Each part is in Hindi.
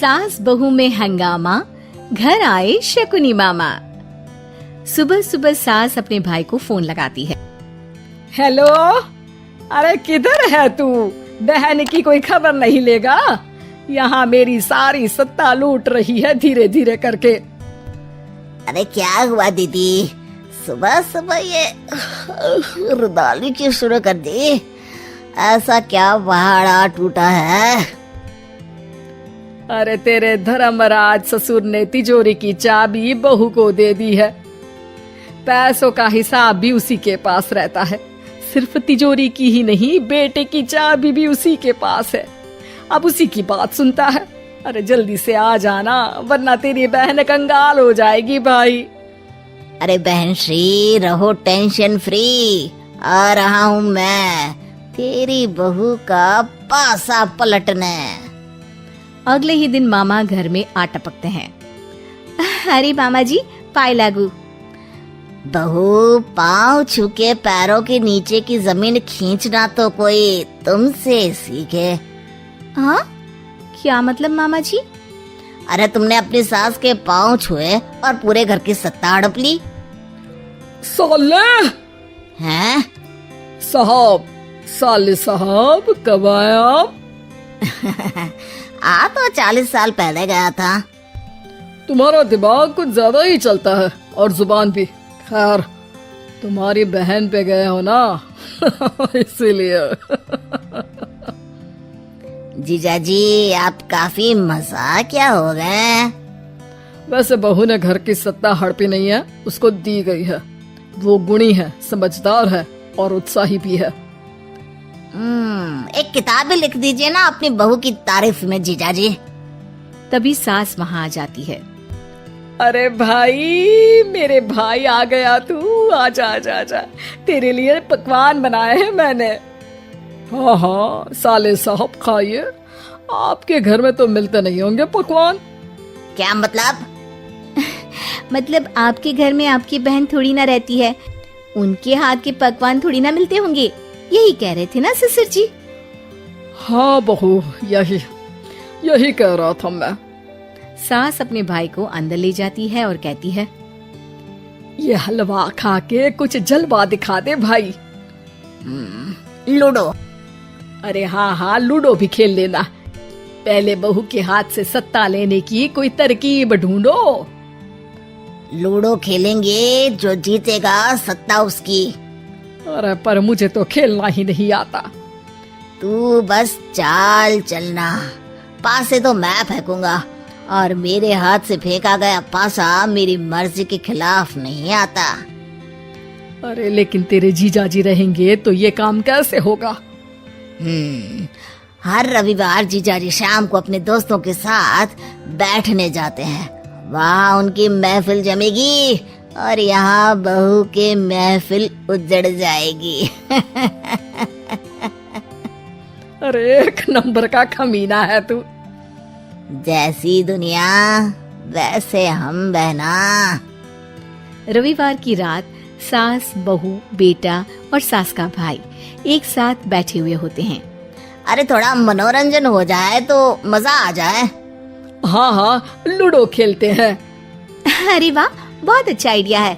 सास बहू में हंगामा, घर आए शकुनी मामा। सुबह सुबह सास अपने भाई को फोन लगाती है। हेलो, अरे किधर है तू? बहन की कोई खबर नहीं लेगा? यहाँ मेरी सारी सत्ता लूट रही है धीरे धीरे करके। अरे क्या हुआ दीदी, सुबह सुबह ये रुदाली क्यों शुरू कर दी? ऐसा क्या पहाड़ा टूटा है? अरे तेरे धर्मराज ससुर ने तिजोरी की चाबी बहू को दे दी है। पैसों का हिसाब भी उसी के पास रहता है। सिर्फ तिजोरी की ही नहीं, बेटे की चाबी भी उसी के पास है। अब उसी की बात सुनता है। अरे जल्दी से आ जाना, वरना तेरी बहन कंगाल हो जाएगी भाई। अरे बहन श्री, रहो टेंशन फ्री। आ रहा हूँ मैं, तेरी बहू का पासा पलटने। अगले ही दिन मामा घर में आ टपकते हैं। अरे मामा जी, पाए लागू। बहू, पाँव छू के पैरों के नीचे की जमीन खींचना तो कोई तुमसे सीखे। हाँ, क्या मतलब मामा जी? अरे तुमने अपनी सास के पाँव छुए और पूरे घर की सत्ता हड़प ली। साले हैं? साहब, साले साहब कब आए आप? आ तो 40 साल पहले गया था। तुम्हारा दिमाग कुछ ज्यादा ही चलता है और जुबान भी। खैर, तुम्हारी बहन पे गए हो ना इसीलिए। जीजाजी, आप काफी मजाकिया हो गए। वैसे बहू ने घर की सत्ता हड़पी नहीं है, उसको दी गई है। वो गुणी है, समझदार है और उत्साही भी है। एक किताब भी लिख दीजिए ना अपनी बहू की तारीफ में जीजाजी। तभी सास वहाँ आ जाती है। अरे भाई, मेरे भाई आ गया तू। आजा आजा आजा, तेरे लिए पकवान बनाए हैं मैंने। हाँ हाँ साले साहब, खाइए। आपके घर में तो मिलते नहीं होंगे पकवान। क्या मतलब? मतलब आपके घर में आपकी बहन थोड़ी ना रहती है, उनके हाथ के पकवान थोड़ी ना मिलते होंगे, यही कह रहे थे ना ससुर जी? हाँ बहू, यही कह रहा था मैं। सास अपने भाई को अंदर ले जाती है और कहती है, ये हलवा खा के कुछ जलवा दिखा दे भाई। लूडो। अरे हाँ हाँ, लूडो भी खेल लेना। पहले बहू के हाथ से सत्ता लेने की कोई तरकीब ढूंढो। लूडो खेलेंगे, जो जीतेगा सत्ता उसकी। अरे पर मुझे तो खेलना ही नहीं आता। तू बस चाल चलना, पासे तो मैं फेंकूंगा और मेरे हाथ से फेंका गया पासा मेरी मर्जी के खिलाफ नहीं आता। अरे लेकिन तेरे जीजाजी रहेंगे तो ये काम कैसे होगा? हर रविवार जीजाजी शाम को अपने दोस्तों के साथ बैठने जाते हैं। वहाँ उनकी महफिल जमेगी और यहाँ बहू के महफिल उजड़ जाएगी। अरे एक नंबर का खमीना है तू। जैसी दुनिया वैसे हम बहना। रविवार की रात सास, बहू, बेटा और सास का भाई एक साथ बैठे हुए होते हैं। अरे थोड़ा मनोरंजन हो जाए तो मजा आ जाए। हाँ हाँ, लूडो खेलते हैं। अरे वाह, बहुत अच्छा आइडिया है।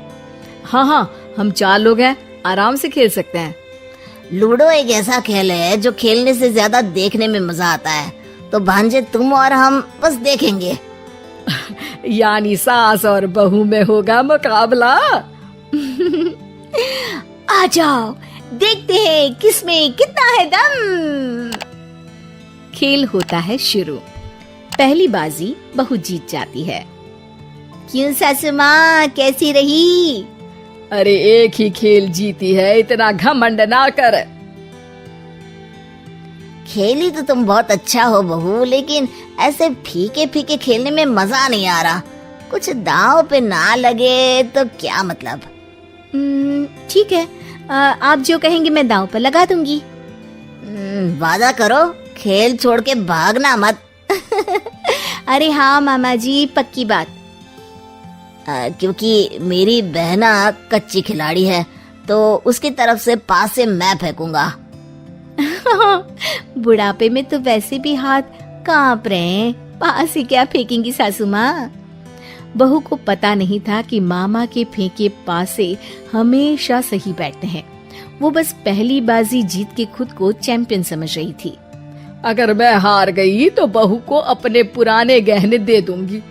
हाँ हाँ, हम 4 लोग हैं, आराम से खेल सकते हैं। लूडो एक ऐसा खेल है जो खेलने से ज्यादा देखने में मजा आता है। तो भांजे, तुम और हम बस देखेंगे। यानी सास और बहू में होगा मुकाबला। आ जाओ, देखते हैं किसमें कितना है दम। खेल होता है शुरू। पहली बाजी बहू जीत जाती है। क्यों सासू माँ, कैसी रही? अरे एक ही खेल जीती है, इतना घमंड ना कर। खेली तो तुम बहुत अच्छा हो बहू, लेकिन ऐसे फीके फीके खेलने में मजा नहीं आ रहा। कुछ दांव पे ना लगे तो क्या मतलब? ठीक है, आप जो कहेंगे मैं दांव पर लगा दूंगी। वादा करो, खेल छोड़ के भागना मत। अरे हाँ मामा जी, पक्की बात। क्योंकि मेरी बहना कच्ची खिलाड़ी है, तो उसकी तरफ से पास से मैं फेंकूंगा। बुढ़ापे में तो वैसे भी हाथ कांप रहे हैं। पास ही क्या फेंकेंगी सासू माँ। बहू को पता नहीं था कि मामा के फेंके पासे हमेशा सही बैठते हैं। वो बस पहली बाजी जीत के खुद को चैंपियन समझ रही थी। अगर मैं हार गई तो बहू को अपने पुराने गहने दे दूंगी,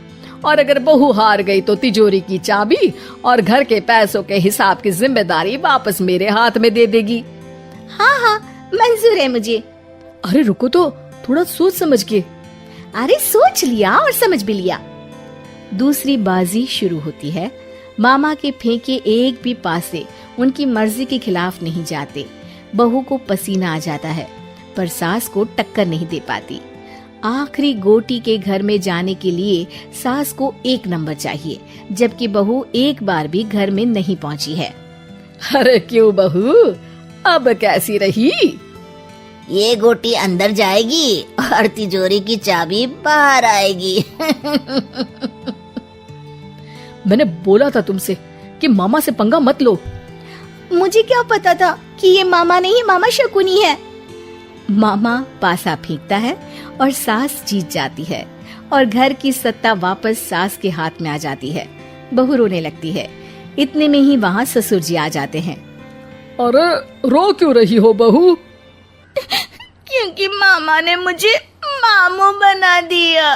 और अगर बहू हार गई तो तिजोरी की चाबी और घर के पैसों के हिसाब की जिम्मेदारी वापस मेरे हाथ में दे देगी। हाँ हाँ, मंजूर है मुझे। अरे रुको तो, थोड़ा सोच समझ के। अरे सोच लिया और समझ भी लिया। दूसरी बाजी शुरू होती है। मामा के फेंके एक भी पासे उनकी मर्जी के खिलाफ नहीं जाते। बहू को पसीना आ जाता है, पर सास को टक्कर नहीं दे पाती। आखिरी गोटी के घर में जाने के लिए सास को 1 नंबर चाहिए, जबकि बहू एक बार भी घर में नहीं पहुंची है। अरे क्यों बहू, अब कैसी रही? ये गोटी अंदर जाएगी और तिजोरी की चाबी बाहर आएगी। मैंने बोला था तुमसे कि मामा से पंगा मत लो। मुझे क्या पता था कि ये मामा नहीं, मामा शकुनी है। मामा पासा फेंकता है और सास जीत जाती है और घर की सत्ता वापस सास के हाथ में आ जाती है। बहू रोने लगती है। इतने में ही वहाँ ससुर जी आ जाते हैं। अरे रो क्यों रही हो बहू? क्योंकि मामा ने मुझे मामू बना दिया।